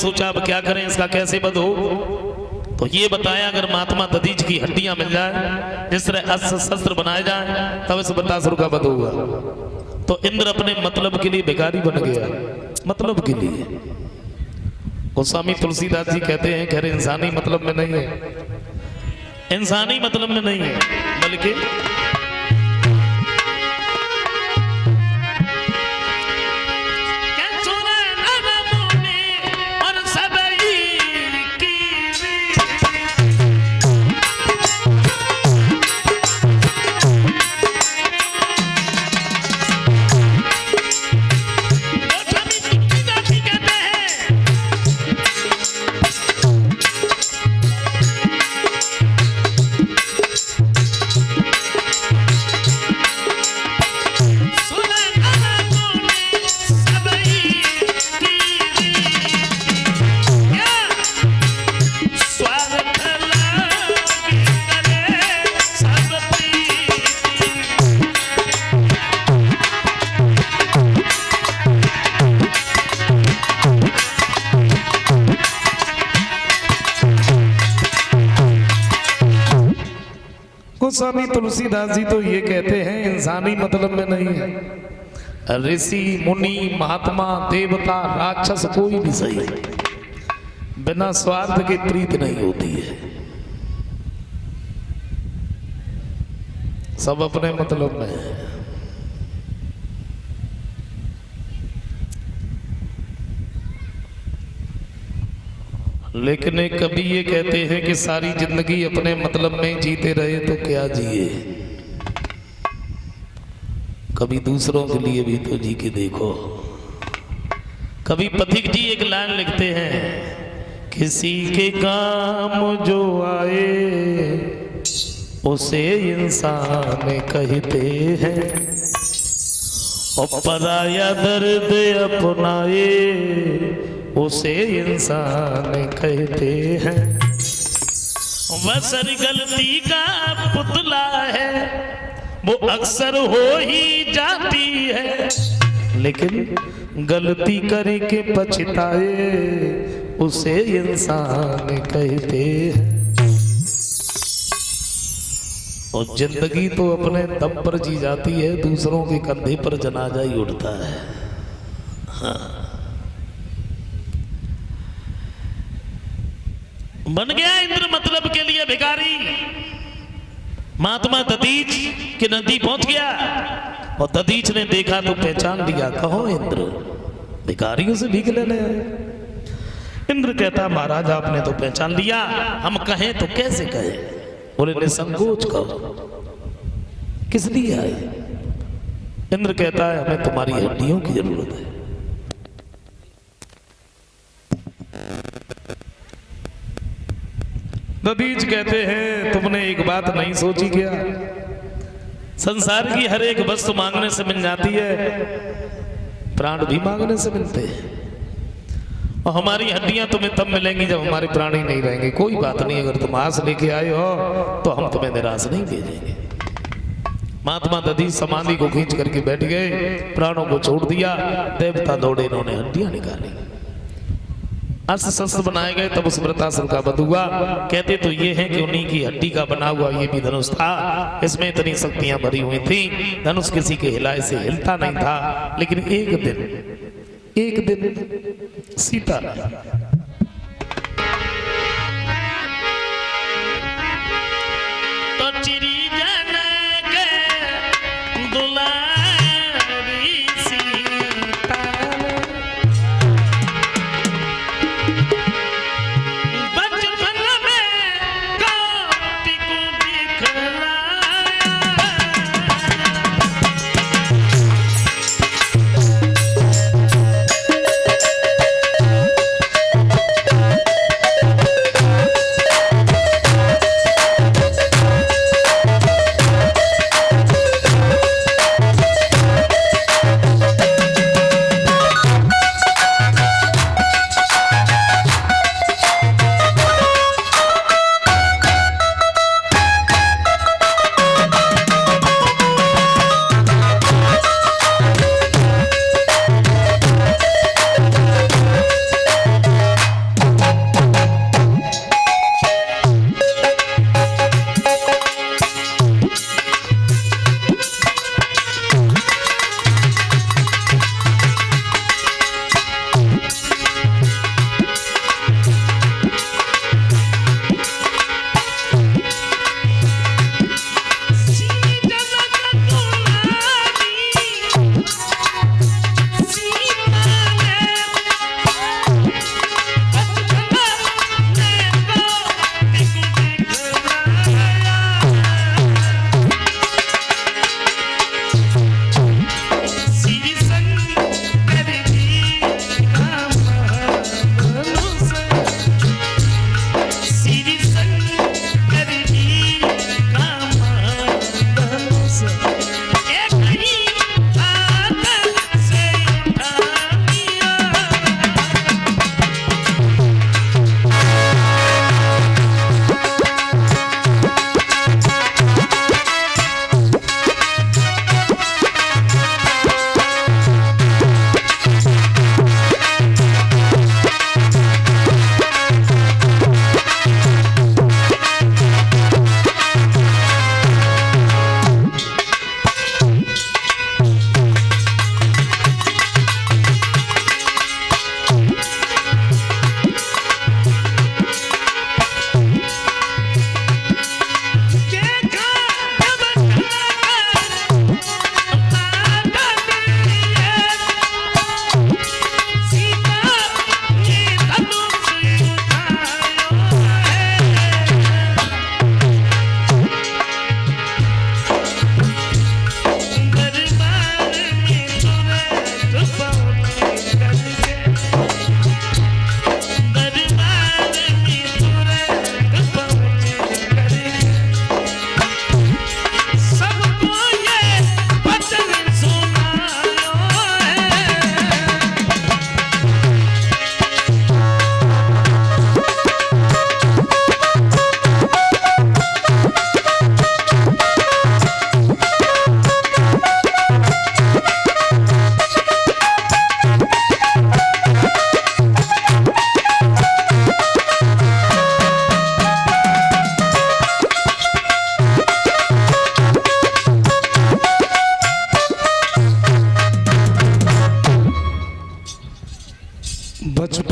सोचा अब क्या करें, इसका कैसे वध हो। तो ये बताया अगर महात्मा दधीच की हड्डियां मिल जाए, जिस तरह अस्त्र शस्त्र बनाए जाए, तब इस वृत्तासुर का वध होगा। तो इंद्र अपने मतलब के लिए भिखारी बन गया, मतलब के लिए। गोस्वामी तुलसीदास जी कहते हैं, खैर इंसानी मतलब में नहीं है, इंसानी मतलब में नहीं है, बल्कि गोस्वामी तुलसीदास जी तो ये कहते हैं इंसानी मतलब में नहीं है, ऋषि मुनि महात्मा देवता राक्षस कोई भी सही, बिना स्वार्थ के प्रीत नहीं होती है, सब अपने मतलब में है। लेकिन कभी ये कहते हैं कि सारी जिंदगी अपने मतलब में जीते रहे तो क्या जिए, कभी दूसरों के लिए भी तो जी के देखो। कभी पथिक जी एक लाइन लिखते हैं, किसी के काम जो आए उसे इंसान कहते हैं, और पराया दर्द अपनाए उसे इंसान कहते हैं। वसर गलती का पुतला है, वो अक्सर हो ही जाती है, लेकिन गलती करके पछताए उसे इंसान कहते हैं। और जिंदगी तो अपने दम पर जी जाती है, दूसरों के कंधे पर जनाजा ही उठता है। हाँ, बन गया इंद्र मतलब के लिए भिखारी। महात्मा दधीच की नदी पहुंच गया, और दधीच ने देखा तो पहचान लिया, कहो इंद्र, भिखारियों से भीख लेने आए। इंद्र कहता, महाराज आपने तो पहचान लिया, हम कहें तो कैसे कहें। बोले निसंकोच कहो, किस लिए आए। इंद्र कहता है, हमें तुम्हारी हड्डियों की जरूरत है। दधीच कहते हैं, तुमने एक बात नहीं सोची क्या, संसार की हर एक वस्तु मांगने से मिल जाती है, प्राण भी मांगने से मिलते हैं, और हमारी हड्डियां तुम्हें तब मिलेंगी जब हमारे प्राण ही नहीं रहेंगे। कोई बात नहीं, अगर तुम आस लेके आए हो तो हम तुम्हें निराश नहीं भेजेंगे। महात्मा दधीच समाधि को खींच करके बैठ गए, प्राणों को छोड़ दिया, देवता दौड़े, इन्होंने हड्डियां निकाली, अस्त्र शस्त्र बनाए गए, तब उस वृत्तासुर का वध हुआ। कहते तो ये है कि उन्हीं की हड्डी का बना हुआ ये भी धनुष था, इसमें इतनी शक्तियां भरी हुई थी, धनुष किसी के हिलाए से हिलता नहीं था। लेकिन एक दिन सीता तो चिरी जन के दुलारी सीता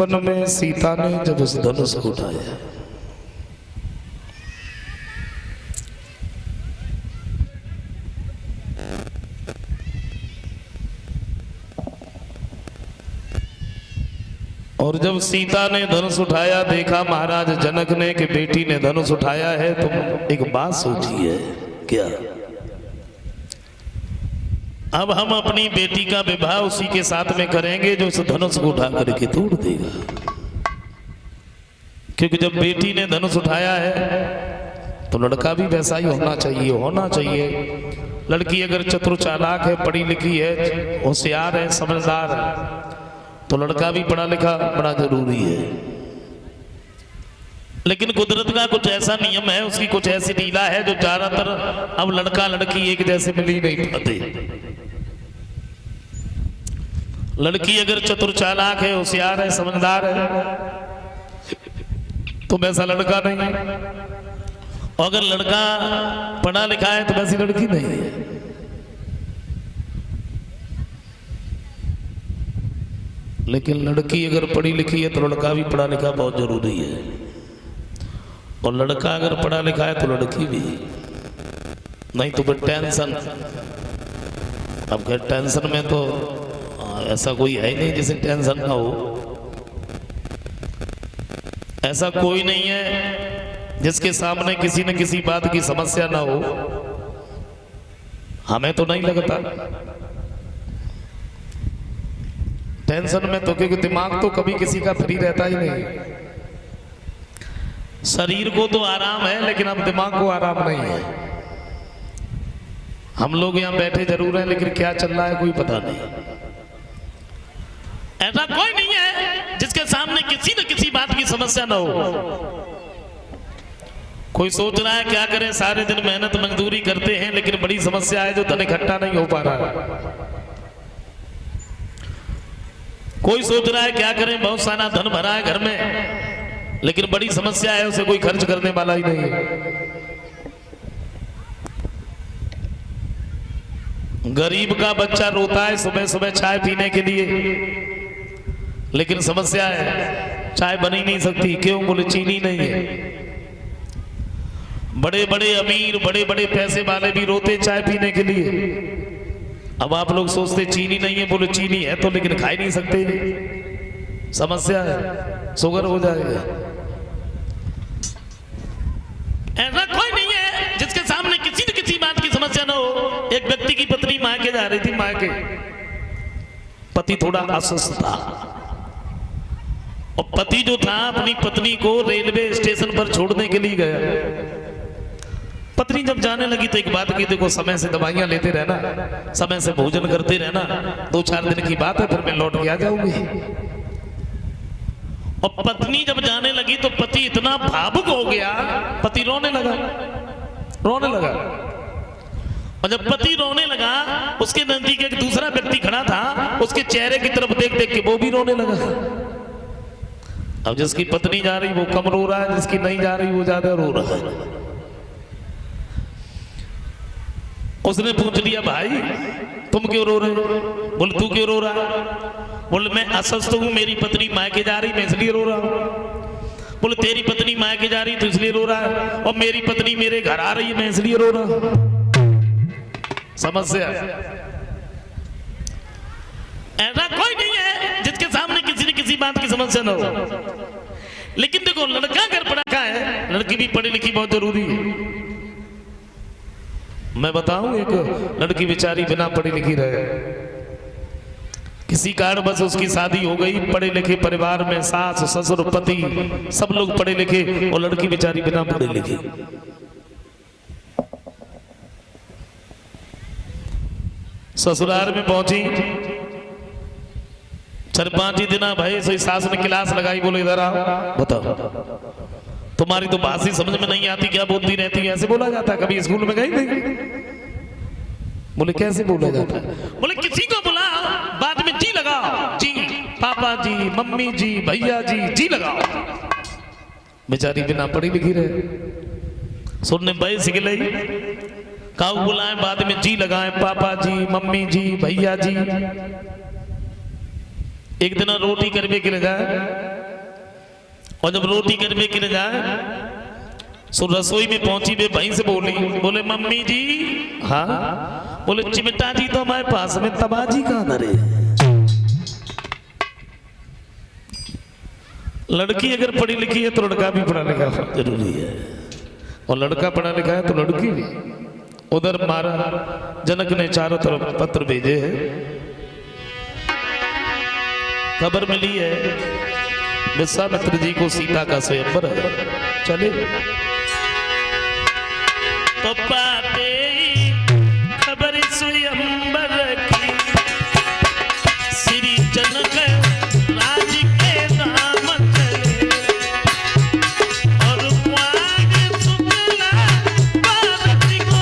बचपन में सीता ने जब उस धनुष को उठाया, और जब सीता ने धनुष उठाया, देखा महाराज जनक ने कि बेटी ने धनुष उठाया है, तो एक बात सोची है क्या, अब हम अपनी बेटी का विवाह उसी के साथ में करेंगे जो उस धनुष को उठा करके तोड़ देगा। क्योंकि जब बेटी ने धनुष उठाया है तो लड़का भी वैसा ही होना चाहिए। लड़की अगर चतुर चालाक है, पढ़ी लिखी है, होशियार है, समझदार है, तो लड़का भी पढ़ा लिखा बड़ा जरूरी है। लेकिन कुदरत का कुछ ऐसा नियम है, उसकी कुछ ऐसी लीला है जो ज्यादातर अब लड़का लड़की एक जैसे मिल ही नहीं पाते। लड़की अगर चतुर चालाक है, होशियार है, समझदार है, तो वैसा लड़का नहीं है, और अगर लड़का पढ़ा लिखा है तो वैसी लड़की नहीं है। लेकिन लड़की अगर पढ़ी लिखी है तो लड़का भी पढ़ा लिखा बहुत जरूरी है, और लड़का अगर पढ़ा लिखा है तो लड़की भी, नहीं तो फिर टेंशन। अब खैर टेंशन में तो ऐसा कोई है ही नहीं जिसे टेंशन ना हो। ऐसा कोई नहीं है जिसके सामने किसी न किसी बात की समस्या ना हो। हमें तो नहीं लगता टेंशन में तो, क्योंकि दिमाग तो कभी किसी का फ्री रहता ही नहीं। शरीर को तो आराम है लेकिन अब दिमाग को आराम नहीं है। हम लोग यहाँ बैठे जरूर हैं लेकिन क्या चल रहा है कोई पता नहीं। ऐसा कोई नहीं है जिसके सामने किसी न किसी बात की समस्या ना हो। कोई सोच रहा है क्या करें, सारे दिन मेहनत मजदूरी करते हैं लेकिन बड़ी समस्या है जो धन इकट्ठा नहीं हो पा रहा है। कोई सोच रहा है क्या करें, बहुत सारा धन भरा है घर में लेकिन बड़ी समस्या है, उसे कोई खर्च करने वाला ही नहीं है। गरीब का बच्चा रोता है सुबह सुबह चाय पीने के लिए, लेकिन समस्या है चाय बन ही नहीं सकती। क्यों? बोले चीनी नहीं है। बड़े बड़े अमीर, बड़े बड़े पैसे वाले भी रोते चाय पीने के लिए। अब आप लोग सोचते चीनी नहीं है, बोले चीनी है तो लेकिन खा ही नहीं सकते, समस्या है, शुगर हो जाएगा। ऐसा कोई नहीं है जिसके सामने किसी न किसी बात की समस्या ना हो। एक व्यक्ति की पत्नी मायके जा रही थी, मायके पति थोड़ा अस्वस्थ था, और पति जो था अपनी पत्नी को रेलवे स्टेशन पर छोड़ने के लिए गया। पत्नी जब जाने लगी तो एक बात की, देखो समय से दवाइयां लेते रहना, समय से भोजन करते रहना, 2-4 दिन की बात है फिर मैं लौट के आ जाऊंगी। और पत्नी जब जाने लगी तो पति इतना भावुक हो गया, पति रोने लगा। और जब पति रोने लगा, उसके नजदीक एक दूसरा व्यक्ति खड़ा था, उसके चेहरे की तरफ देख देख के वो भी रोने लगा। अब जिसकी पत्नी जा रही वो कम रो रहा है, जिसकी नहीं जा रही वो ज्यादा रो रहा है। उसने पूछ लिया, भाई तुम क्यों रो रहे हो? बोले तू क्यों रो रहा है? बोले मैं अस्वस्थ हूं, मेरी पत्नी मायके जा रही, मैं इसलिए रो रहा हूं। बोले तेरी पत्नी मायके जा रही तो इसलिए रो रहा है, और मेरी पत्नी मेरे घर आ रही है, मैं इसलिए रो रहा हूं। समस्या ऐसा कोई नहीं है जिसके सामने किसी न किसी बात की समस्या ना हो। लेकिन देखो लड़का अगर पढ़ा है, लड़की भी पढ़ी लिखी बहुत जरूरी है। मैं बताऊं, एक लड़की बेचारी बिना पढ़ी लिखी रहे, किसी कारण बस उसकी शादी हो गई, पढ़े लिखे परिवार में सास ससुर पति सब लोग पढ़े लिखे, और लड़की बेचारी बिना पढ़ी लिखी। ससुराल में पहुंची, 4-5 दिन भाई सही सास ने क्लास लगाई, बोले इधर आओ, बताओ तुम्हारी तो बात ही समझ में नहीं आती, क्या बोलती रहती है? ऐसे बोला जाता है? कभी स्कूल में गई नहीं? बोले कैसे बोला जाता है? बोले किसी को बुला, बाद में जी लगाओ, जी पापा जी, मम्मी जी, भैया जी, जी लगाओ। बेचारी बिना पढ़ी लिखी रहे, सुनने भाई सीख ली, काऊ बुलाए बाद में जी लगाए, पापा जी, मम्मी जी, भैया जी। एक दिन रोटी करने के लिए जाए, और जब रोटी घर में गिर जाए सो रसोई में पहुंची वे भाई से बोली, बोले मम्मी जी। हाँ। बोले चिमटा जी तो हमारे पास में, तबाजी कहाँ धरे। लड़की अगर पढ़ी लिखी है तो लड़का भी पढ़ा लिखा जरूरी है, और लड़का पढ़ा लिखा है तो लड़की भी। उधर महाराज जनक ने चारों तरफ पत्र भेजे हैं, खबर मिली है विश्वामित्र जी को सीता का स्वयंवर है, चले तो पाते खबर स्वयंवर की, श्री जनक राज के नाम चले, और वाग सुनला पार्वती को,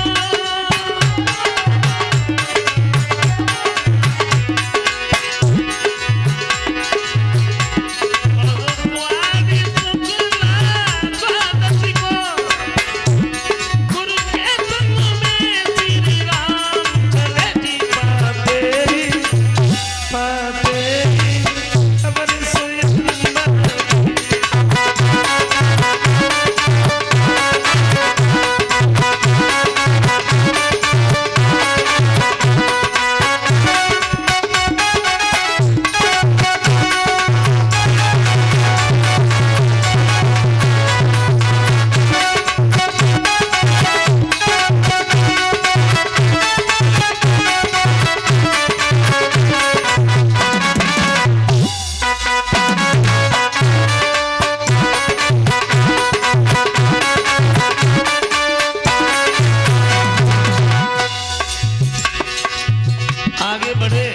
आगे बढ़े।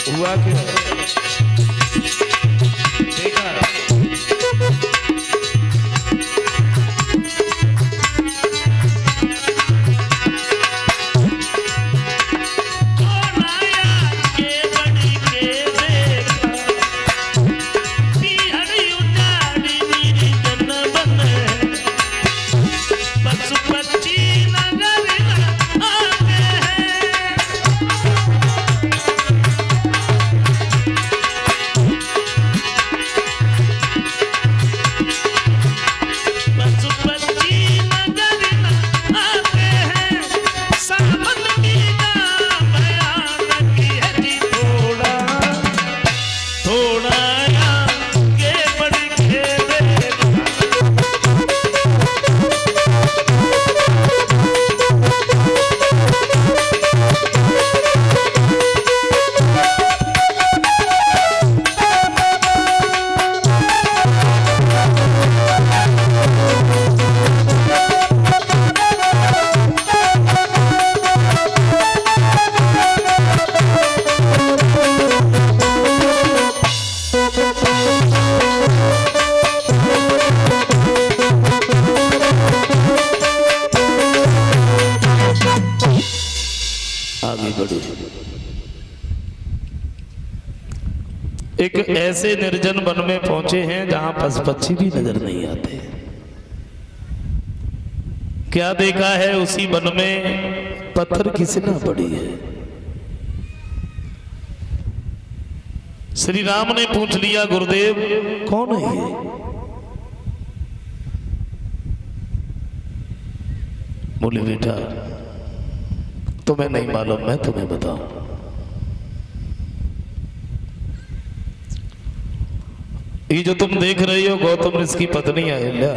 हुआ क्या, देखा एक ऐसे निर्जन वन में पहुंचे हैं जहां पशु पक्षी भी नजर नहीं आते। क्या देखा है उसी वन में पत्थर की सिना पड़ी है। श्री राम ने पूछ लिया, गुरुदेव कौन है ये? बोले बेटा तुम्हें नहीं मालूम, मैं तुम्हें बताऊं। ये जो तुम देख रही हो गौतम ऋषि की पत्नी अहिल्या।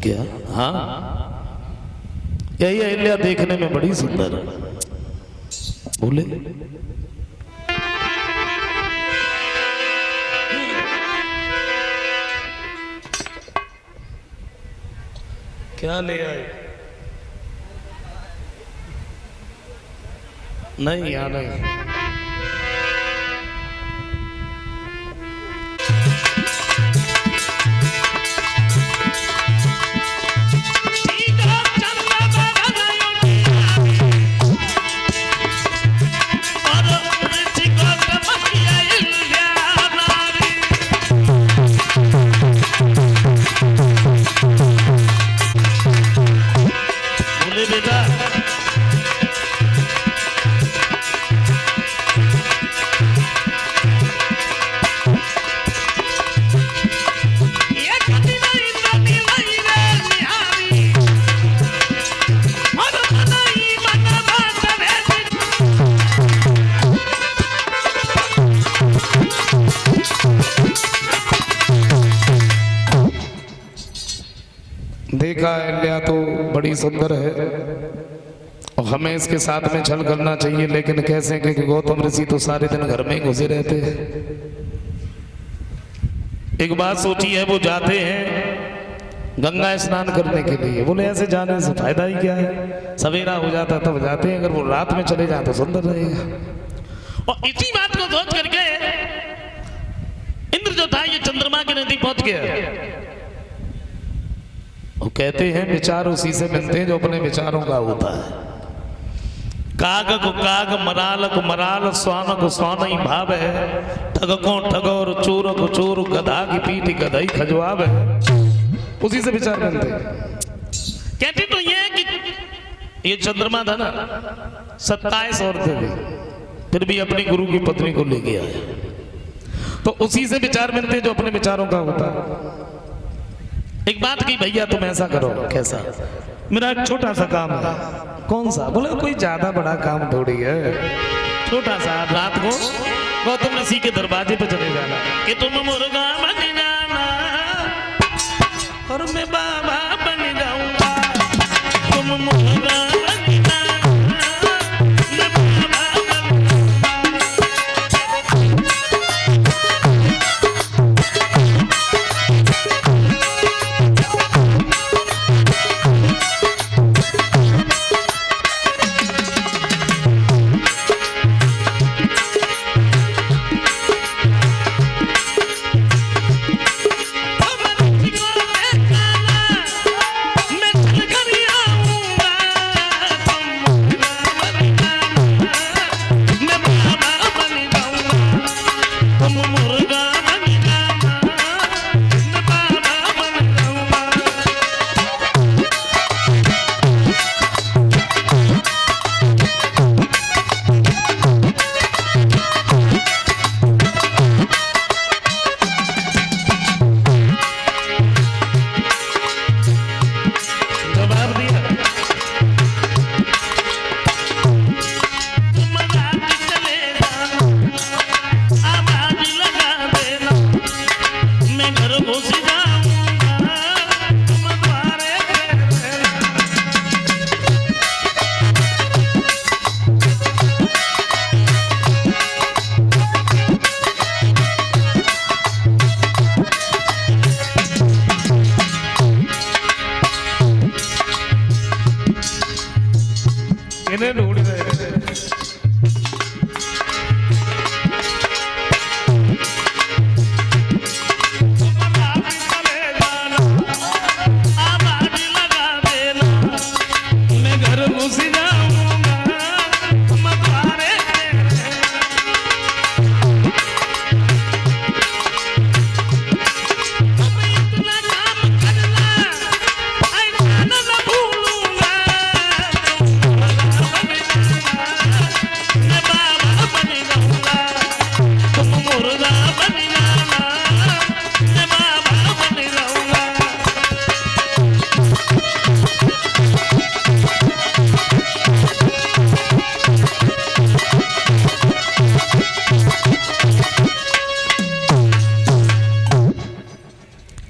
क्या? हाँ, यही अहिल्या देखने में बड़ी सुंदर है। बोले क्या ले आए? नहीं यहाँ नहीं। देखा अहल्या तो बड़ी सुंदर है और हमें इसके साथ में छल करना चाहिए, लेकिन कैसे, क्योंकि गौतम ऋषि तो सारे दिन घर में ही घुसे रहते हैं। एक बात सोची है, वो जाते हैं गंगा स्नान करने के लिए। बोले ऐसे जाने से फायदा ही क्या है, सवेरा हो जाता तब जाते हैं, अगर वो रात में चले जाए तो सुंदर रहेगा। और इसी बात को सोच करके इंद्र जो था ये चंद्रमा के नजदीक पहुंच गया। वो कहते हैं विचार उसी से मिलते हैं जो अपने विचारों का होता है। काग को काग, मराल को मराल, स्वान को स्वान ही भाव है, ठग को ठग और चोर को चोर, गधा की पीठ गधा ही खजवाब है। उसी से विचार मिलते हैं। कहते तो ये कि ये चंद्रमा था ना 27 औरतें थी, फिर भी अपनी गुरु की पत्नी को ले गया है, तो उसी से विचार मिलते हैं जो अपने विचारों का होता है। एक बात की भैया तुम ऐसा करो, कैसा? मेरा एक छोटा सा काम है। कौन सा? बोले कोई ज्यादा बड़ा काम थोड़ी है, छोटा सा। रात को गौतम ऋषि के दरवाजे पे चले जाना कि तुम मुर्गा बन जाना और मैं बाबा बन जाऊंगा, तुम मुर्गा बन जाना मैं बाबा बन इन्हें ढूंढ रहे हैं।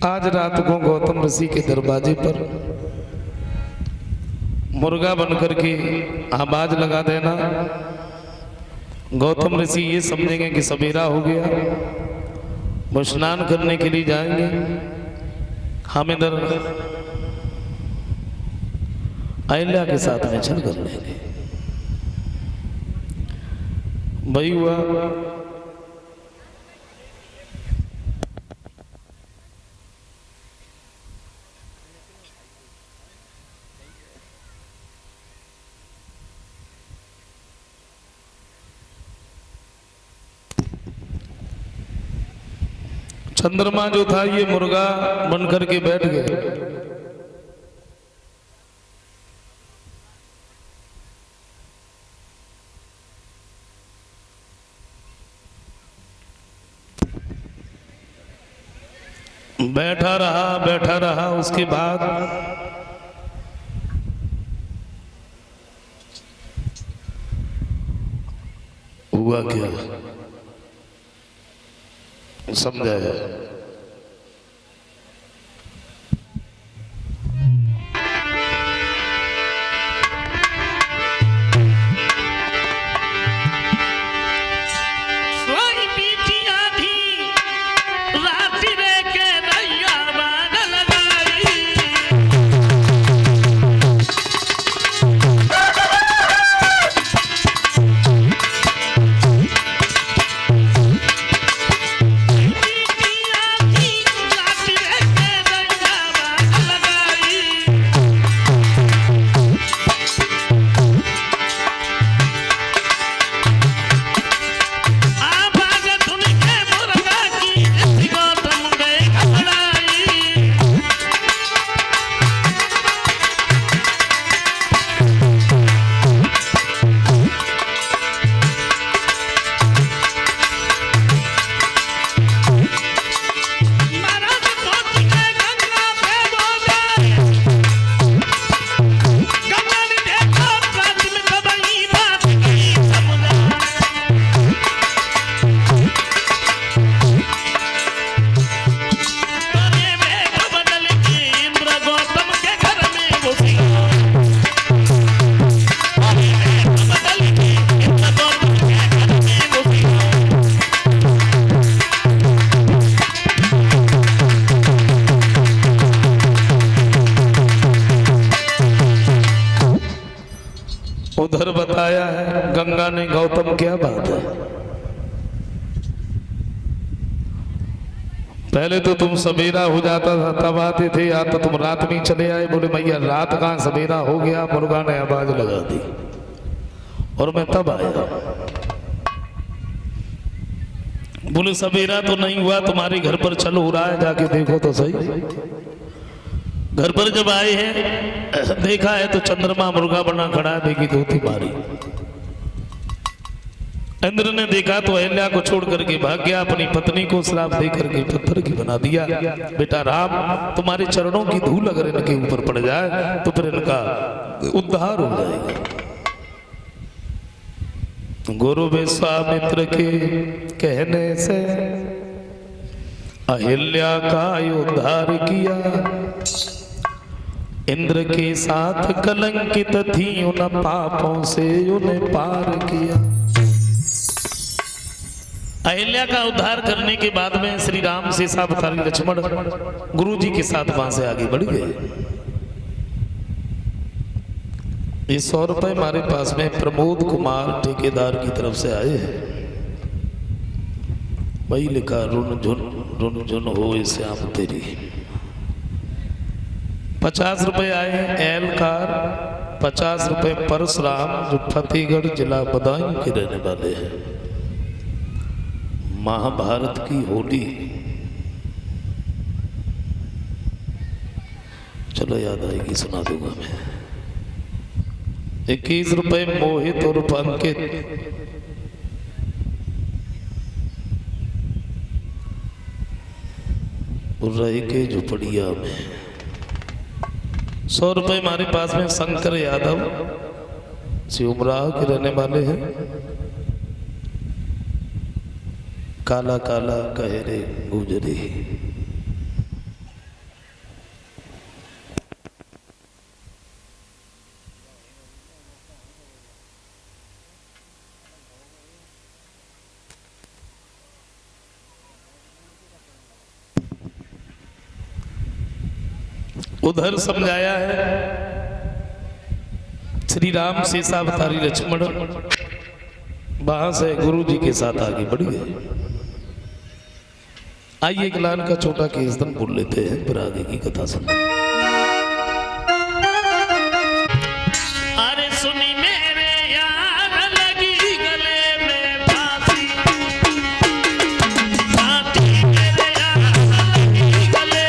आज रात को गौतम ऋषि के दरवाजे पर मुर्गा बनकर के आवाज लगा देना। गौतम ऋषि ये समझेंगे कि सवेरा हो गया, वो स्नान करने के लिए जाएंगे, हम इधर अहल्या के साथ में छल कर लेंगे। वही हुआ। चंद्रमा जो था ये मुर्गा बनकर के बैठ गए। बैठा रहा उसके बाद हुआ क्या समझाया। उधर बताया है गंगा ने गौतम, क्या बात है, पहले तो तुम सवेरा हो जाता था तब आते थे, या तो तुम रात में चले आए। बोले मैया रात कहाँ, सवेरा हो गया, मुर्गा ने आवाज लगा दी और मैं तब आया। बोले सवेरा तो नहीं हुआ, तुम्हारे घर पर चल हो रहा है, जाके देखो तो सही। घर पर जब आए हैं देखा है तो चंद्रमा मुर्गा बना खड़ा है, देखी धोती मारी। इंद्र ने देखा तो अहिल्या को छोड़ करके भाग गया, अपनी पत्नी को श्राप दे करके पत्थर की बना दिया। बेटा राम, तुम्हारे चरणों की धूल अगर इनके ऊपर पड़ जाए तो फिर इनका उद्धार हो जाएगा। गुरु विश्वामित्र के कहने से अहिल्या का उद्धार किया। इंद्र के साथ कलंकित थी, उन पापों से उन्हें पार किया। अहिल्या का उद्धार करने के बाद में श्री राम सीता अवतारी लक्ष्मण गुरु जी के साथ वहां से आगे बढ़ गए। ये 100 रुपए हमारे पास में प्रमोद कुमार ठेकेदार की तरफ से आए हैं। वही लिखा रुन झुन हो श्याम तेरी। 50 रुपए आए हैं एलकार, 50 रुपए परशुराम जो फतेहगढ़ जिला बदायूं के रहने वाले हैं। महाभारत की होली, चलो याद आएगी सुना दूंगा मैं। 21 रुपए मोहित और अंकित। रही के झुपड़िया में। 100 रुपए हमारे पास में शंकर यादव सिमराह के रहने वाले हैं। काला काला कहे रे गुजरी। उधर समझाया है श्री राम सीता अवतारी लक्ष्मण, वहां से गुरु जी के साथ आगे बढ़ गए। आइए एक लाइन का छोटा कीर्तन बोल लेते हैं, फिर आगे की कथा सुनते हैं। अरे सुनी मेरे यार लगी गले में फांसी, फांसी मेरे यार लगी गले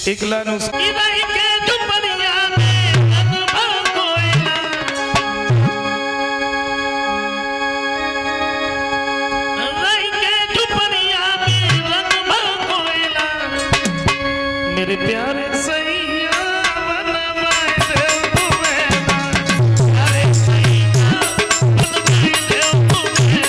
एक लाइन उसकी रही के झुपड़िया में अनुभव कोयला, रही के झुपड़िया में अनुभव कोयला, मेरे प्यारे सैया बनवाए दे तुम्हें, अरे सैया बनवाए दे तुम्हें।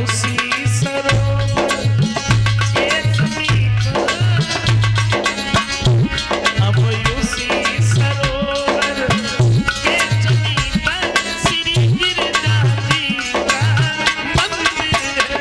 उसी सरोवर के समीप, अब उसी सरोवर के समीप श्री गिरिजा जी का मंदिर है।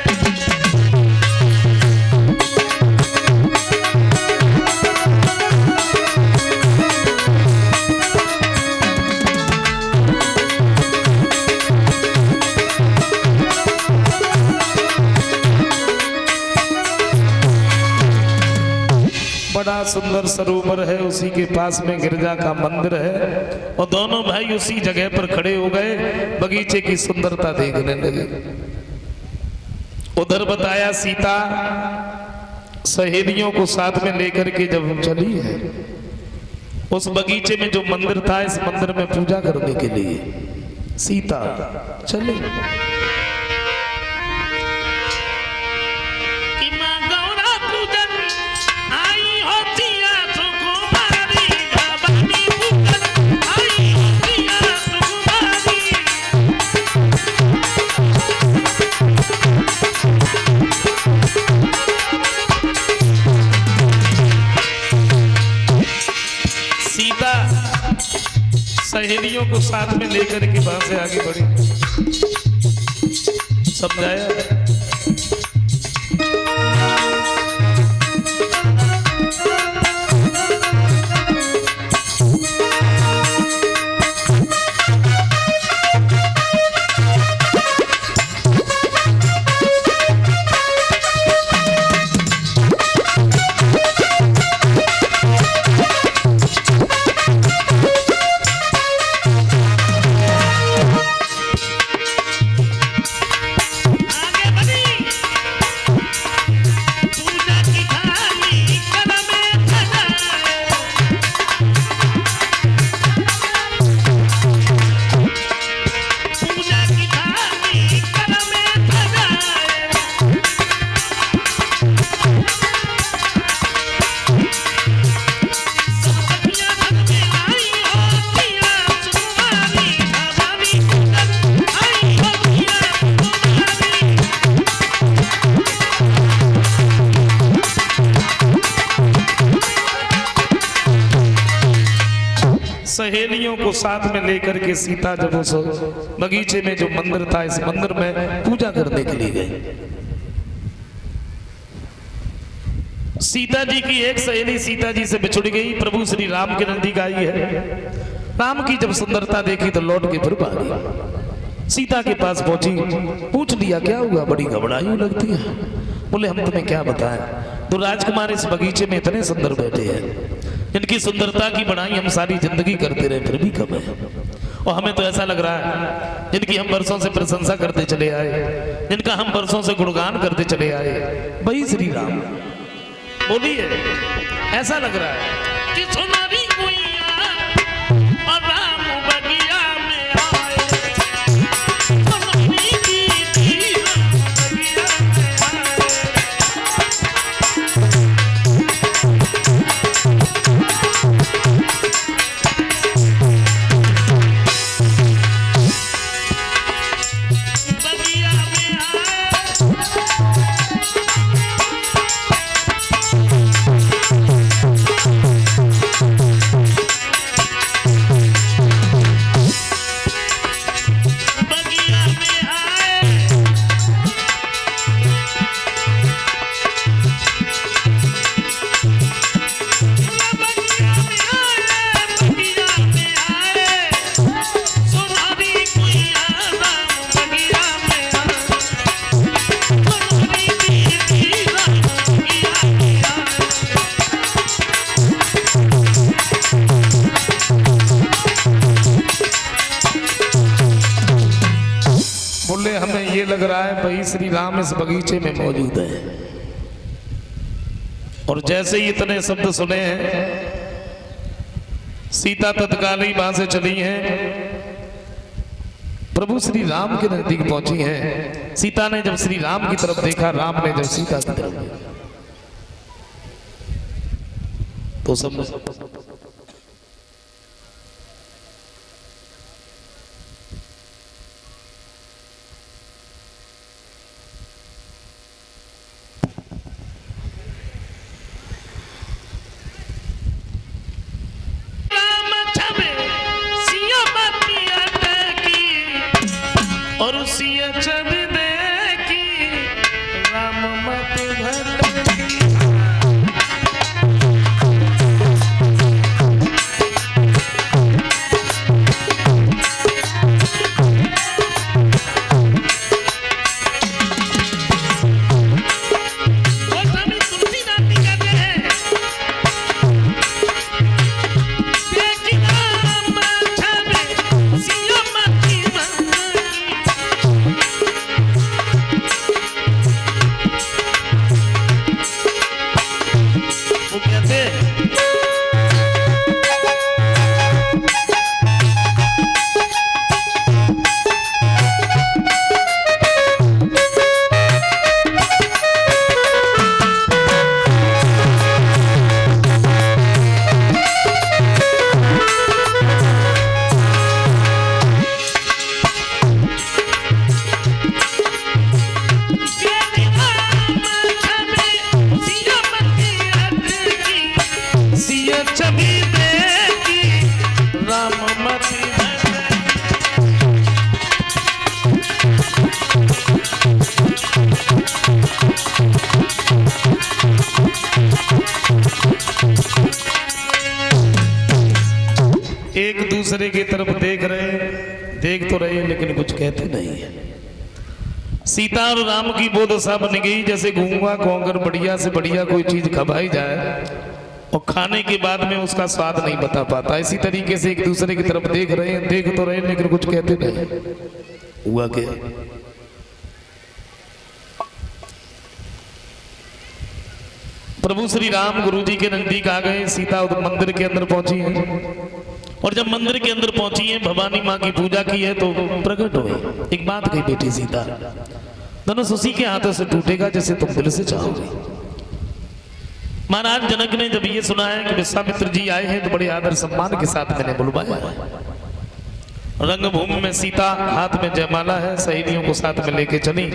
बड़ा सुंदर सरोवर है, उसी के पास में गिरजा का मंदिर है। और दोनों भाई उसी जगह पर खड़े हो गए, बगीचे की सुंदरता देखने लगे। उधर बताया सीता सहेलियों को साथ में लेकर के जब चली है, उस बगीचे में जो मंदिर था, इस मंदिर में पूजा करने के लिए सीता चली। सहेलियों को साथ में लेकर के वहां से आगे बढ़ी, समझाया। सहेलियों को साथ में लेकर के सीता जब उस बगीचे में जो मंदिर था, इस मंदिर में पूजा करने के लिए गए। सीता जी की एक सहेली सीता जी से बिछुड़ गई, प्रभु श्री राम के नजदीक आई है। राम की जब सुंदरता देखी तो लौट के फिर भागी। सीता के पास पहुंची, पूछ लिया क्या हुआ, बड़ी घबराई लगती है। बोले हम तुम्हें क्या बताएं, तो राजकुमार इस बगीचे में इतने सुंदर बैठे हैं, जिनकी सुंदरता की बढ़ाई हम सारी जिंदगी करते रहे फिर भी कम है। और हमें तो ऐसा लग रहा है जिनकी हम वर्षों से प्रशंसा करते चले आए, जिनका हम वर्षों से गुणगान करते चले आए, वही श्री राम। बोलिए, ऐसा लग रहा है कि सुनारी गुइया और राम बगिया में आए, सुनारी की बगिया में हमें ये लग रहा है भाई श्री राम इस बगीचे में मौजूद है। और जैसे ही इतने शब्द सुने हैं, सीता तत्काल ही वहां से चली हैं, प्रभु श्री राम के नजदीक पहुंची हैं। सीता ने जब श्री राम की तरफ देखा, राम ने जब सीता की तरफ देखा, तो सब दूसरे की तरफ देख तो रहे लेकिन कुछ कहते नहीं है। सीता और राम की वो दशा बन गई जैसे गूंगा को अगर बढ़िया से बढ़िया कोई चीज खवाई जाए और खाने के बाद में उसका स्वाद नहीं बता पाता, इसी तरीके से एक दूसरे की तरफ देख तो रहे लेकिन कुछ कहते नहीं। हुआ क्या? प्रभु श्री राम गुरु जी के नजदीक आ गए, सीता मंदिर के अंदर पहुंची है और जब मंदिर के अंदर पहुंची है भवानी माँ की पूजा की है तो प्रकट हुए। एक बात कही, बेटी सीता धनुष उसी के हाथों से टूटेगा जैसे तुम दिल से चाहोगे। महाराज जनक ने जब ये सुना है कि विश्वामित्र जी आए हैं तो बड़े आदर सम्मान के साथ मैंने बुलवाया। रंगभूमि में सीता हाथ में जयमाला है, सहेलियों को साथ में लेके चली।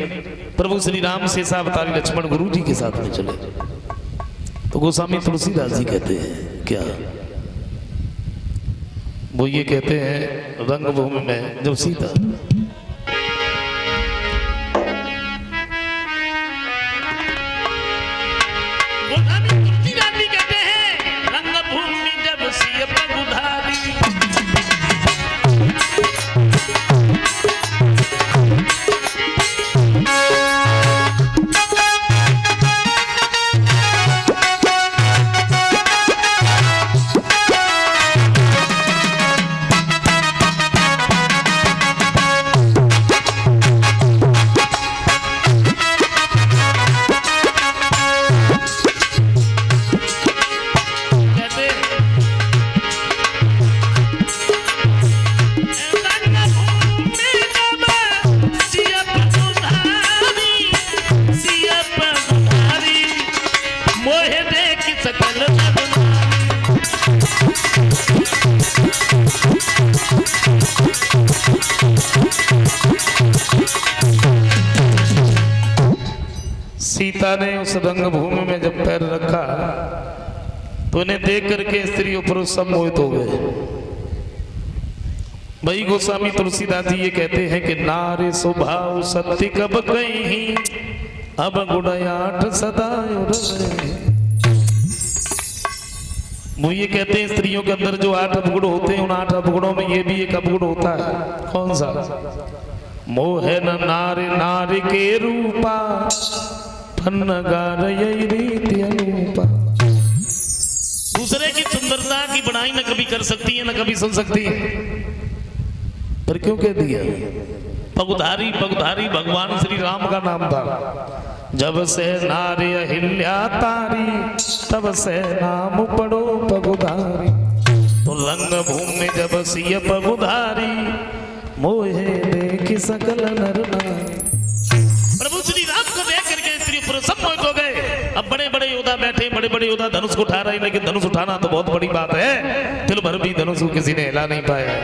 प्रभु श्री राम शेषावतारी लक्ष्मण गुरु जी के साथ में चले तो गोस्वामी तुलसीदास जी कहते हैं क्या? वो ये कहते हैं रंगभूमि में जब सीता सीता ने उस रंगभूमि में जब पैर रखा तो उन्हें देख करके स्त्री और पुरुष सब मोहित हो गए। भाई गोस्वामी तुलसीदास जी ये कहते हैं कि नारे स्वभाव सत्य कब कहीं अब गुड़याठ सदा। वो ये कहते हैं स्त्रियों के अंदर जो 8 अवगुण होते हैं उन 8 अवगुणों में ये भी एक अवगुण होता है। कौन सा? मोहन नारे नारी के रूपा दूसरे की सुंदरता की बढ़ाई न कभी कर सकती है न कभी सुन सकती है, पर क्यों कह दिया? पगुधारी पगुधारी भगवान श्री राम का नाम था। जब से नारी अहिल्या तारी तब से नाम पढ़ो पगुधारी। तो रंग भूमि जब सिय पगुधारी मोहे देखी सकल नर नारी। प्रभु श्री राम को देख करके स्त्री पुरुष सब मोहित हो गए। अब बड़े बड़े योद्धा बैठे, बड़े बड़े योद्धा धनुष को उठा रहे, लेकिन धनुष उठाना तो बहुत बड़ी बात है। तिल भर भी धनुष को किसी ने हिला नहीं पाया।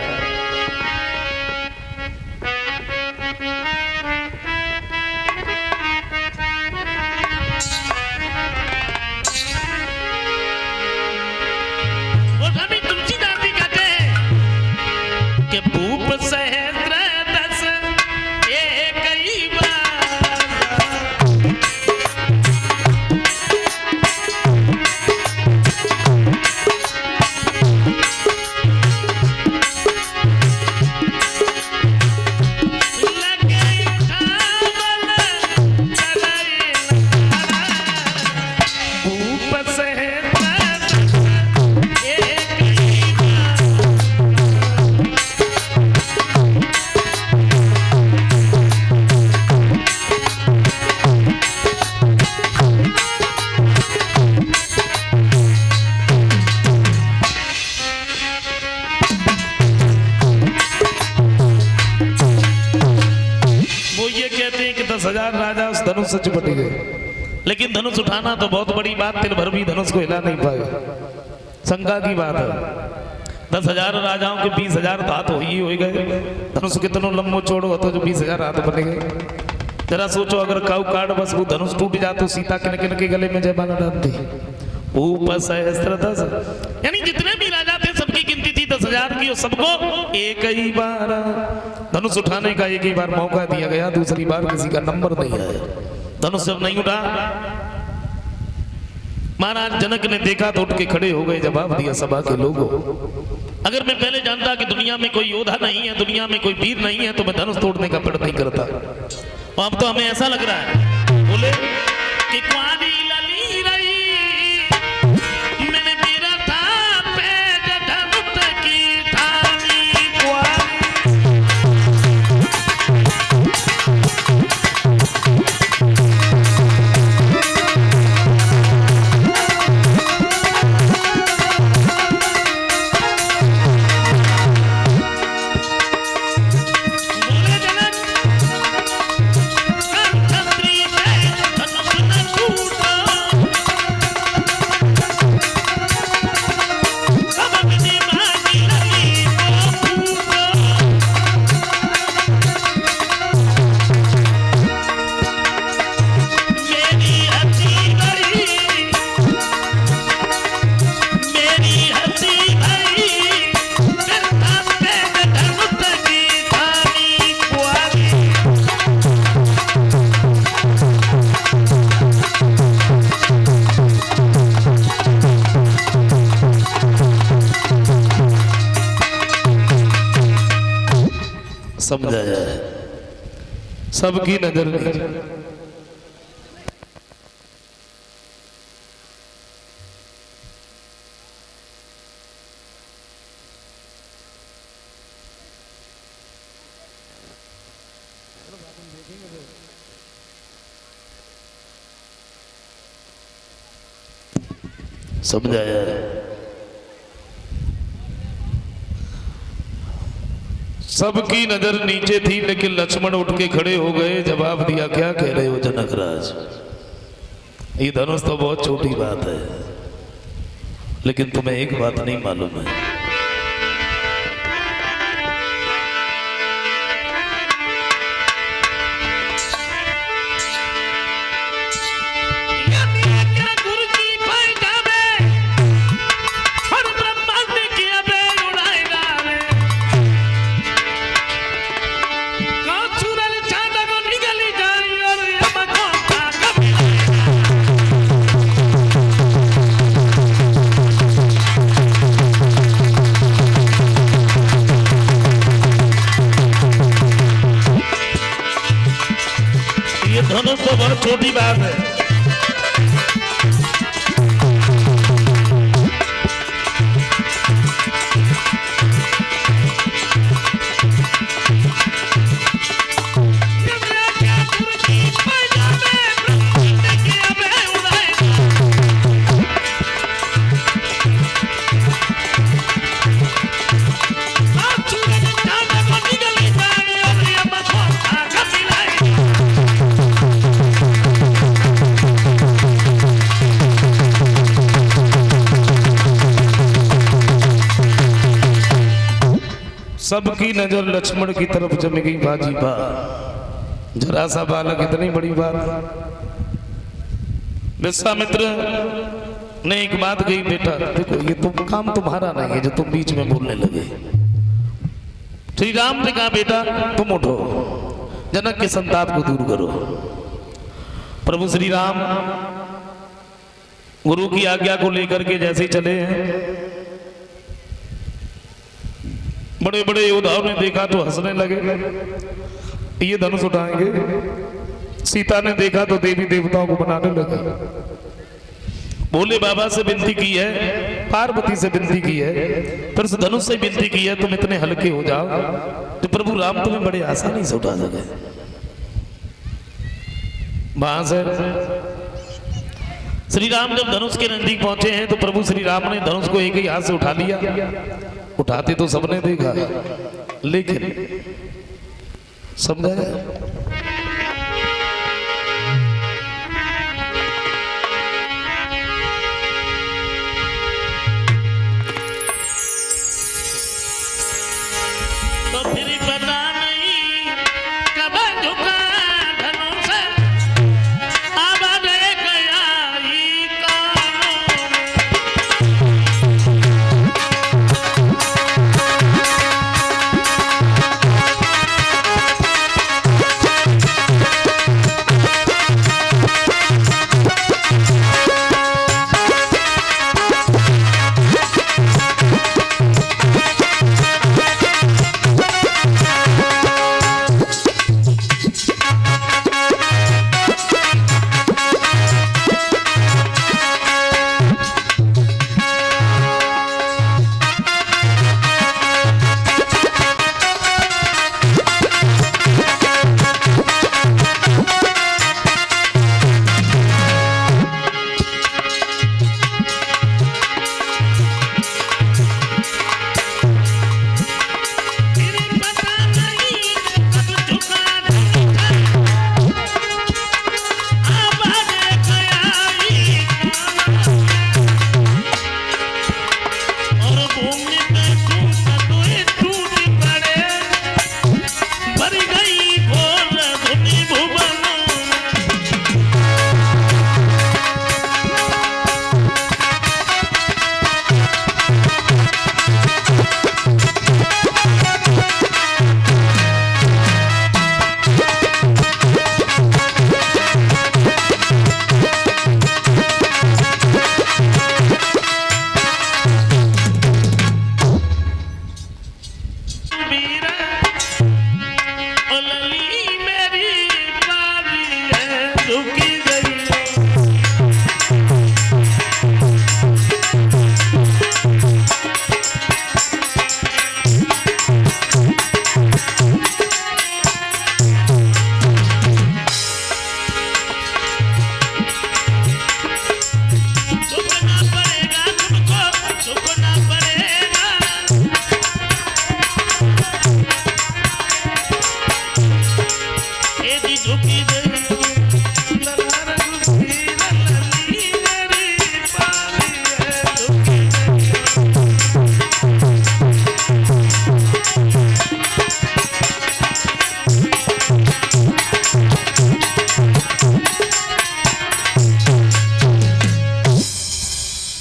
धनुष से चिपट गए, लेकिन धनुष उठाना तो बहुत बड़ी बात, तिल भर भी धनुष को हिला नहीं पाए। शंका की बात है। 10,000 राजाओं के 20,000 हाथ हो ही गए। धनुष कितनों लंबो चौड़ो होता जो 20,000 हाथ बने गए। जरा सोचो अगर काऊ काट बस वो धनुष टूट जाता तो सीता किन के गले में जयमाला डालती। ऊपर सहस्त्र 10, यानी जितने भी राजा थे सबकी गिनती थी 10,000 की और सबको एक ही बार धनुष उठाने का एक ही बार मौका दिया गया। दूसरी बार किसी का नंबर नहीं आया। धनुष जब नहीं उठा, महाराज जनक ने देखा तो उठ के खड़े हो गए, जवाब दिया सभा के लोगों अगर मैं पहले जानता कि दुनिया में कोई योद्धा नहीं है, दुनिया में कोई वीर नहीं है, तो मैं धनुष तोड़ने का प्रण नहीं करता। और अब तो हमें ऐसा लग रहा है, बोले कि कुआरी लली रही मैंने मेरा था पेट धनुष की ठानी कुआरी। समझाया है, सबकी नजर नहीं। समझाया है, सबकी नजर नीचे थी, लेकिन लक्ष्मण उठ के खड़े हो गए, जवाब दिया, क्या कह रहे हो जनकराज, ये धनुष तो बहुत छोटी बात है, लेकिन तुम्हें एक बात नहीं मालूम है। धनुष तो बहुत छोटी बात है। सबकी नजर लक्ष्मण की तरफ जम गई। बाजी बा, जरा सा बालक इतनी बड़ी बात। विश्वामित्र ने एक बात कही, बेटा देखो ये तुम काम तुम्हारा नहीं है जो तुम बीच में बोलने लगे। श्री राम ने कहा, बेटा तुम उठो, जनक के संताप को दूर करो। प्रभु श्री राम गुरु की आज्ञा को लेकर के जैसे ही चले हैं, बड़े बड़े योद्धाओं ने देखा तो हंसने लगे, ये धनुष उठाएंगे। सीता ने देखा तो देवी देवताओं को बनाने लगे। भोले बाबा से विनती की है, पार्वती से विनती की है, फिर उस धनुष से विनती की है, तुम इतने हल्के हो जाओ तो प्रभु राम तुम्हें बड़े आसानी से उठा सके। वहां से श्री राम जब धनुष के नजदीक पहुंचे हैं तो प्रभु श्री राम ने धनुष को एक ही हाथ से उठा लिया। उठाते तो सबने देखा, लेकिन समझाया तो फिर पता नहीं कब झुका धनुष, आवाज गया ही कानों में।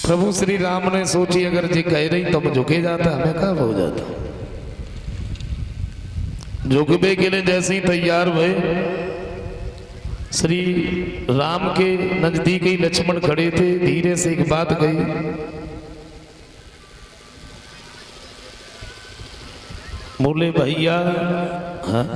प्रभु श्री राम ने सोची अगर जी कह रही तो हम झुके जाता, हमें कब हो जाता। झुकबे के लिए जैसे ही तैयार हुए, श्री राम के नजदीक ही लक्ष्मण खड़े थे। धीरे से एक बात कही, बोले भैया हाँ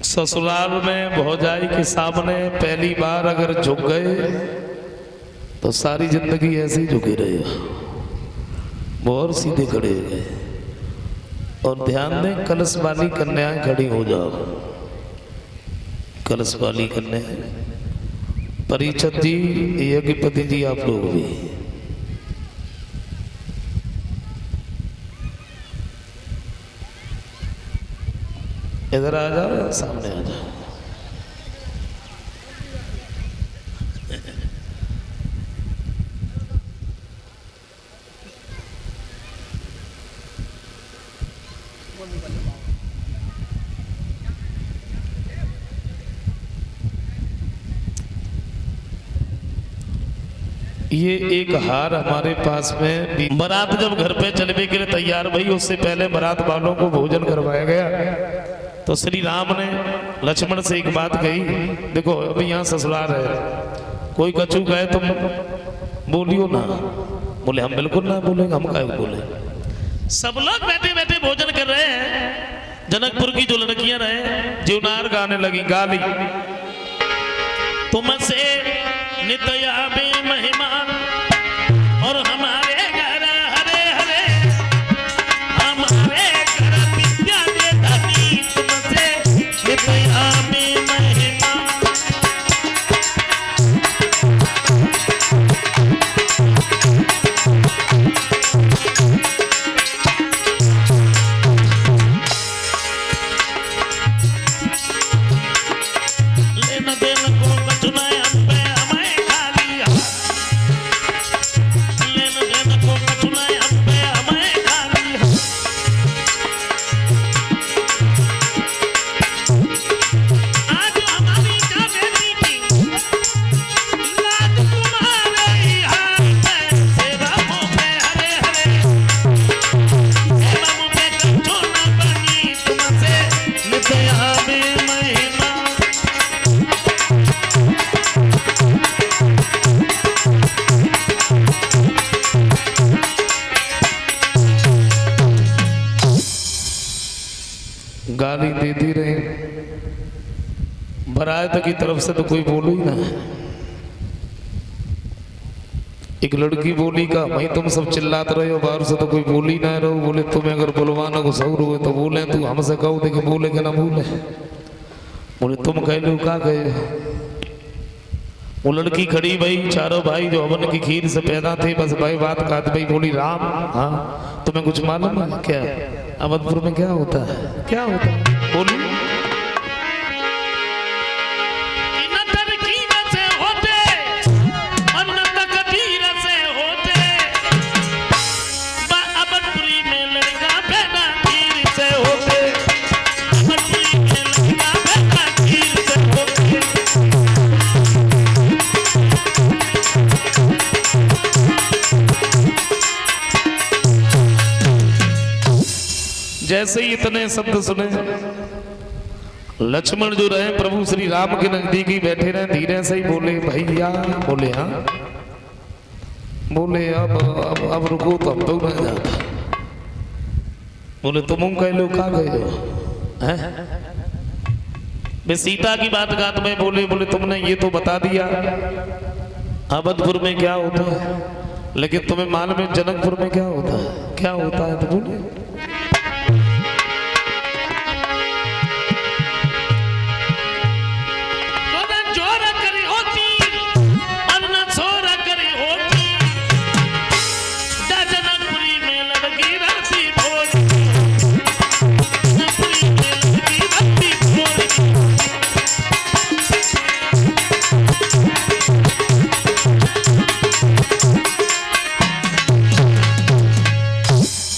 ससुराल में भौजाई के सामने पहली बार अगर झुक गए तो सारी जिंदगी ऐसे ही झुके रहे, बहुत सीधे खड़े हो गए। और ध्यान दें, कलश वाली कन्याएं खड़ी हो जाओ। कलश वाली कन्या परीक्षित जी, यज्ञपति जी, आप लोग भी इधर आ जाओ, सामने आ जाओ। ये एक हार हमारे पास में, बारात जब घर पे चलने के लिए तैयार भई, उससे पहले बारात वालों को भोजन करवाया गया। तो श्री राम ने लक्ष्मण से एक बात कही, देखो अभी यहाँ ससुराल है, कोई कछु कहे तुम बोलियो ना। बोले हम बिल्कुल ना बोलेंगे, हम काहे बोले। सब लोग बैठे बैठे भोजन कर रहे हैं। जनकपुर की जो लड़कियां रहे जीवनार गाने लगी, गाली तुमसे नित्य आवे महिमा और हमारे घर हरे हरे, हमारे घर विद्या दे धनी, तुमसे नित्य आवे महिमा। लेना देना को कचुना गाली देती रहे। बारात की तरफ से तो कोई बोलो ही ना। एक लड़की बोली का भाई तुम सब चिल्लाते रहे हो, बाहर से तो कोई बोली ना रहो। बोले तुम्हें अगर बुलवाना को सौर हुए तो बोले, तू हमसे कहो देखे बोले कि ना बोले। बोले तुम कह लो क्या कहे। वो लड़की खड़ी भाई, चारों भाई जो हवन की खीर से पैदा थे, बस भाई बात कहते भाई बोली राम हाँ तुम्हें कुछ मालूम है क्या अवधपुर में क्या होता है, क्या होता है बोली। जैसे ही इतने शब्द सुने, लक्ष्मण जो रहे प्रभु श्री राम के नजदीक ही बैठे रहे, धीरे से ही बोले भैया। बोले हाँ। बोले अब रुको तो हम तो न जाता। बोले तुम कह लो क्या कह लो मैं सीता की बात कहा तुम्हें। बोले तुमने ये तो बता दिया अवधपुर में क्या होता है, लेकिन तुम्हें मालूम है जनकपुर में क्या होता है, क्या होता है। तो बोले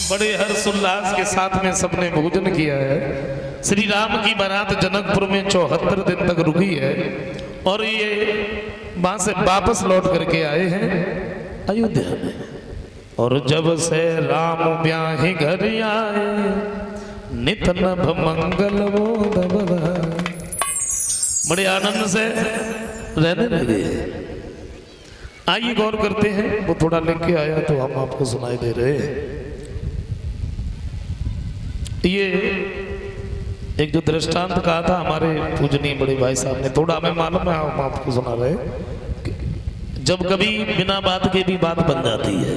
बड़े हर्षोल्लास के साथ में सबने भोजन किया है। श्री राम की बारात जनकपुर में 74 दिन तक रुकी है और ये वहां से वापस लौट करके आए हैं अयोध्या में। और जब से राम ब्याहे घर आए नित नभ मंगल वो बड़े आनंद से रहने लगे। आइए गौर करते हैं, वो थोड़ा लिख के आया तो हम आपको सुनाई दे रहे हैं। ये एक जो दृष्टांत कहा था हमारे पूजनीय बड़े भाई साहब ने, थोड़ा हमें मालूम है, हम आपको सुना रहे। जब कभी बिना बात के भी बात बन जाती है,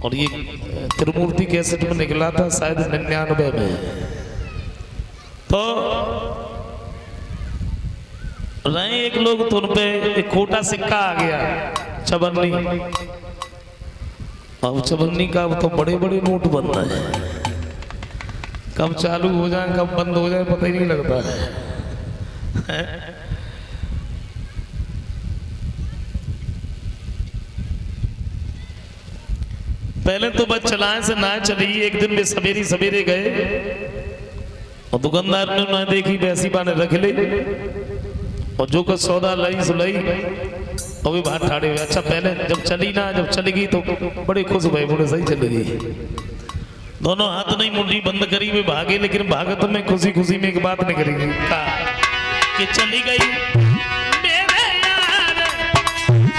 और ये त्रिमूर्ति कैसेट में निकला था शायद 99 में, तो रहे एक लोग तो उनपे एक खोटा सिक्का आ गया चबन्नी। अब चबन्नी का तो बड़े बड़े नोट बनता है, कब चालू हो जाए कब बंद हो जाए पता ही नहीं लगता है। पहले तो बस चलाए से ना चली। एक दिन वे सवेरे सवेरे गए और दुकानदार ने ना देखी, वैसी बाने रख ली और जो कुछ सौदा लाई सुलाई और भी बाहर ठाड़े हुए। अच्छा पहले जब चली ना, जब चली गई तो बड़े खुश हुए, बड़े सही चली गई। दोनों हाथ नहीं मुंडी बंद करी वे भागे, लेकिन भागत में खुशी खुशी में एक बात निकली कि चली गई मेरे यार,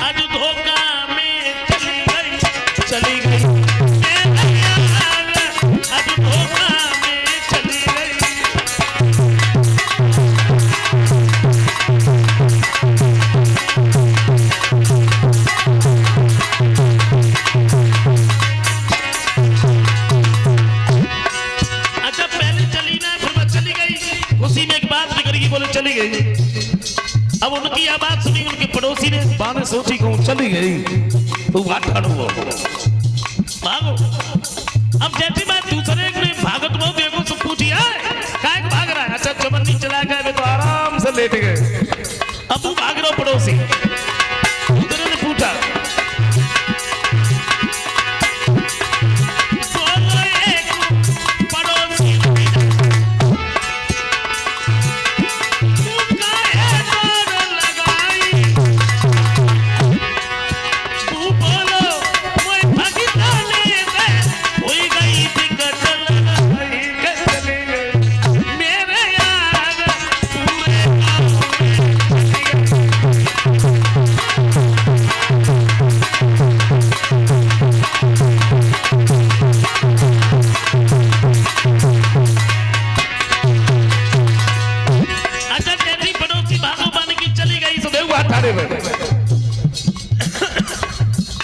आज धोखा में चली गई, चली गई मेरे यार, आज धोखा में चली गई। चली गई। अब उनकी आवाज सुनी उनके पड़ोसी ने, बाने सोची कहूं चली गई तो भागो। अब जैसी बात दूसरे ने भागत में देखो सब पूछिए काय भाग रहा है। अच्छा चमन्नी चला गए तो आराम से लेट गए। अब वो भाग रहा पड़ोसी, दूसरे ने पूछा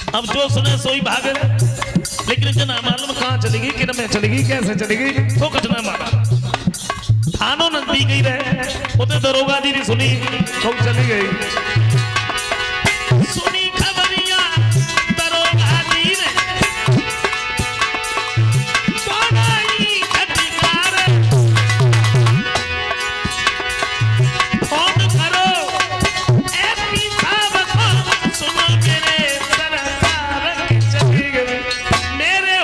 अब जो सुने सोई भागे, लेकिन जना मालूम कहाँ चली गई, किन में चली गई, कैसे चली गई तो कुछ ना मालूम। थानों नजदीक गई रहे, उतने दरोगा जी ने सुनी तो चली गई। सुनी खबरिया दरोगा जी ने बनाई खटकार, फोन करो एपी साहब को, सुनो मेरे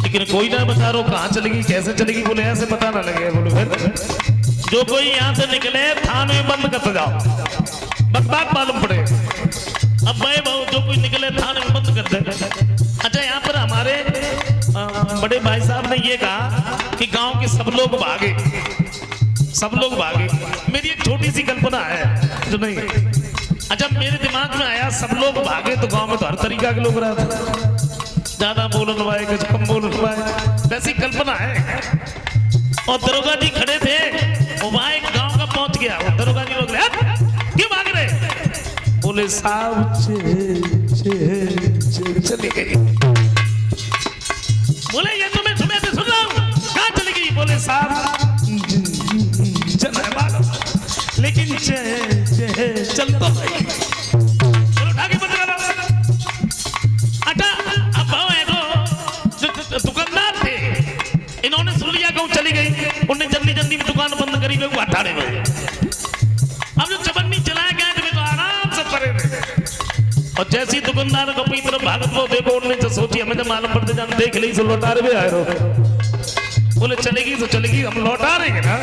लेकिन कोई ना बता रहा कहाँ चलेगी कैसे चलेगी। बोले ऐसे पता ना लगे। बोले फिर जो कोई यहाँ से निकले थाने में बंद करते जाओ, बस बात मालूम पड़े। अब भाई बहु जो कोई निकले थाने में बंद कर दे। अच्छा यहाँ पर हमारे बड़े भाई साहब ने ये कहा कि गांव के सब लोग भागे, सब लोग भागे। मेरी एक छोटी सी कल्पना है जो नहीं, अच्छा मेरे दिमाग में आया सब लोग भागे तो गांव में तो हर तरीका के लोग रहते, ज्यादा बोलने वाले कुछ कम बोलने वाले, वैसी कल्पना है। और दरोगा जी खड़े थे, वो वहां एक गांव का पहुंच गया। वो दरोगा जी लोग क्यों भाग रहे? बोले साहब चली गई। बोले ये तो मैं सुबह से सुन रहा हूँ, कहाँ चली गई? बोले साहब लेकिन चल तो भाई चलो ठाके बंद करो। अच्छा अब जो दुकानदार थे इन्होंने सुन लिया कि चली गई, उन्होंने जल्दी जल्दी में दुकान बंद करी, वो हटाने में अब जो चबन्नी चलाया गया तो आराम से परे रहे। और जैसी दुकानदार को अपनी तरफ भागत वो देखो, उन्होंने जो सोची हमें तो मालूम पड़ते जान देख ली तो लौटा रहे आए रहो, बोले चलेगी तो चलेगी, हम लौटा रहे ना।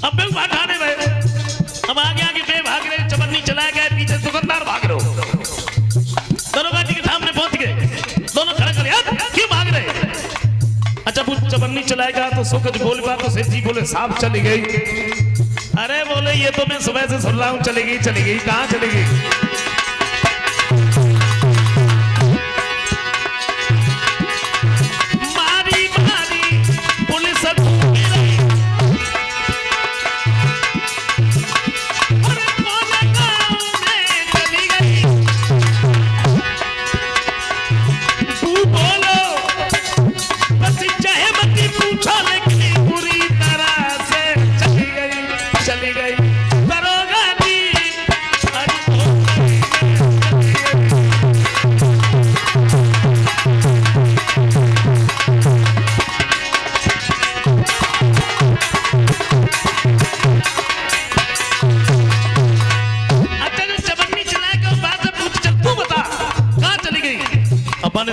अब मैं हटाने रहे, अब आगे आगे बे भाग रहे, चबन्नी चलाया गया, पीछे दुकानदार भाग रहे हो। दरोगा जी के सामने पहुंच गए, दोनों खड़े खड़े यार क्यों भाग रहे। अच्छा वो चबन्नी चलाएगा तो सुकज बोल पा तो सेठ जी बोले साहब चली गई। अरे बोले ये तो मैं सुबह से सुन रहा हूं चलेगी चलेगी, कहां चलेगी। मारी मारी पुलिस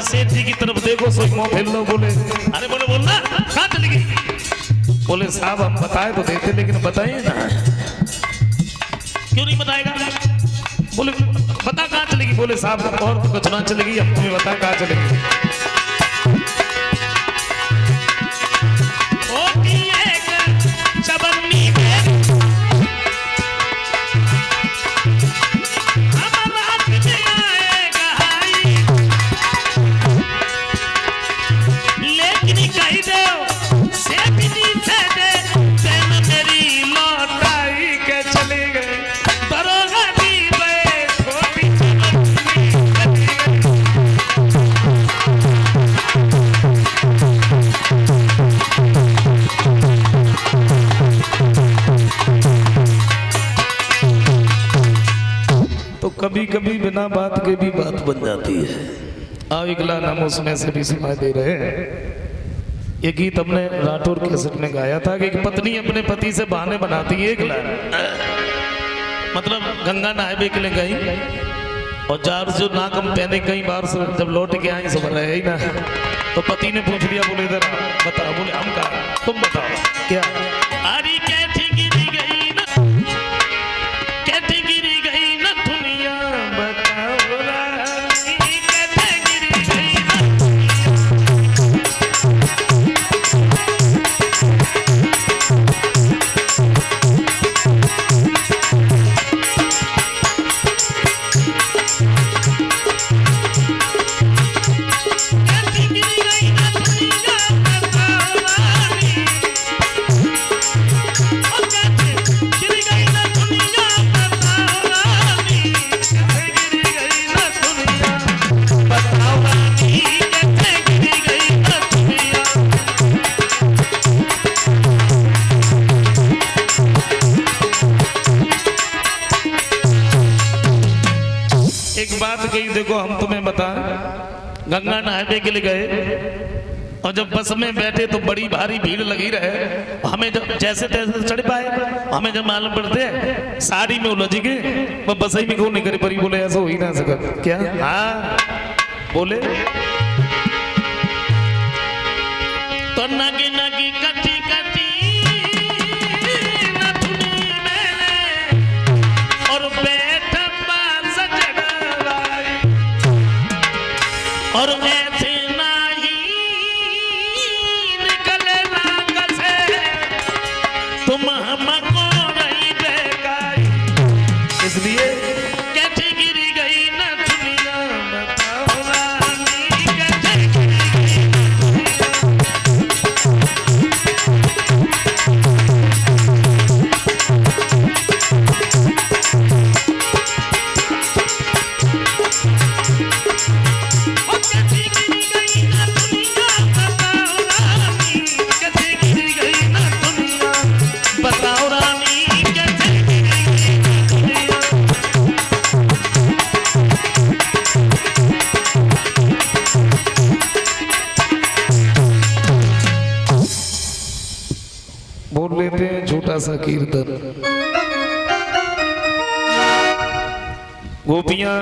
सेठ जी की तरफ देखो, सोच मुंह फेर लो, बोले अरे बोले बोलना कहां चली गई। बोले साहब हम बताए तो देते लेकिन बताइए ना। क्यों नहीं बताएगा, बोले बता कहां चलेगी। बोले साहब और तो कुछ ना चलेगी, हम तुम्हें बता कहां चलेगी। कभी कभी बिना बात के भी बात बन जाती है। आओ इकला नाम उसमें से भी सुनाई दे रहे हैं। ये गीत हमने राठौर कैसेट में गाया था कि एक पत्नी अपने पति से बहाने बनाती है। इकला मतलब गंगा नहाने के लिए गई और जार जो नाकम पहने कई बार से जब लौट के आई सब रहे ही ना, तो पति ने पूछ लिया, बोले इधर बताओ। बोले हम कहा, तुम बताओ क्या। अरे कैठी गिरी गई ना, कैठी गिरी गई ना दुनिया, बताओ रानी कैठी गिरी गई ना गई। देखो हम तुम्हें बता, गंगा नहाने के लिए गए और जब बस में बैठे तो बड़ी भारी भीड़ लगी रहे। हमें जब जैसे तैसे चढ़ पाए, हमें जब मालूम पड़ते हैं साड़ी में उलझ गए, वो बस ही में क्यों नहीं करी परी। बोले ऐसा हो ही ना सका क्या। हाँ बोले तो नगी नगी कटी कटी नथुनी में और बैठ बांस जड़वाई और ऐसे नहीं निकले नाक से तुम हमको नहीं देखाई। इसलिए कैसे गिरी गई न दुनिया, बताओ रानी कैसे गिरी गई न दुनिया। बोल लेते हैं छोटा सा कीर्तन। गोपियां